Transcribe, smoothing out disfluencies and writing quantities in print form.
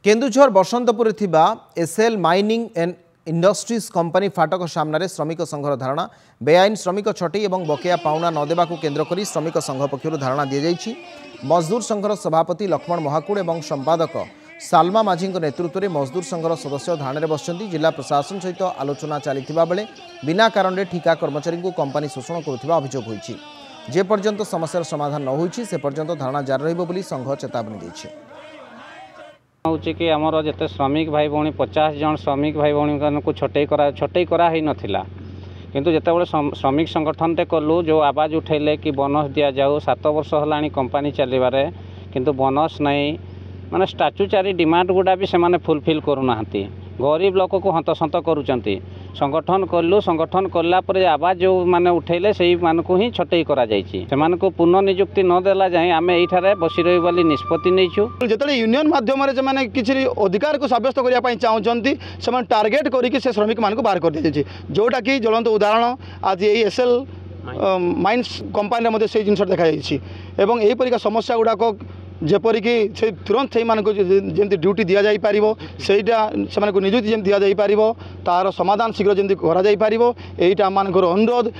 केन्दुझर बसंतपुर थिबा SL mining and industries company फाटक सामने श्रमिक संघर धारणा बेआईन श्रमिक छटई और बकेया पाउना नदेवा केन्द्र कर श्रमिक संघ पक्षर धारणा दी जाइछि। मजदूर संघर सभापति लक्ष्मण महाकुड़ और संपादक सालमा माझी नेतृत्व में मजदूर संघर सदस्य धारण में बसंती। जिला प्रशासन सहित आलोचना चली बेले बिना कारण ठिका कर्मचारी को कंपनी शोषण करुवा अभियोग होइछि। जे पर्यंत समस्यार समाधान न होइछि से पर्यंत धारणा जारी रहिबो बोली संघ चेतावनी दैछि। हूँ कि आमर जिते श्रमिक भाई भौणी 50 जन श्रमिक भाई भौणी को छटई करा ही नथिला किंतु जितेबाला श्रमिक संगठन टे कलु जो आवाज उठेले कि बोनस दि जाऊ 7 वर्ष होलानी कंपनी चलबारे किंतु बोनस नहीं माने स्टाच्यूचारी डिमांड गुड़ा भी से फुलफिल करूना गरीब लोक को हंतसंत करुचंती। संगठन कलु संगठन कला पर आवाज जो माने उठेले से मानक ही छटई करा जाइछि। सेमान को पुनः नियुक्ति न देला जाए आमे एठारे बसी रही बोली निष्पत्ति नैछु। जेतले यूनियन माध्यम रे जे किछि अधिकार को साब्यस्त करिया पई चाहउचंती से टार्गेट करिके से श्रमिक मान को बाहर कर दिया जोटा कि ज्वलंत उदाहरण आज ये एसएल माइन्स कंपनी रे से जिन देखा एवं यही परिका समस्या गुड़ाक जेपरिक से तुरंत से जमी ड्यूटी दि जापर से नियुक्ति जमी दि जापर तार समाधान शीघ्र जमी कर अनुरोध।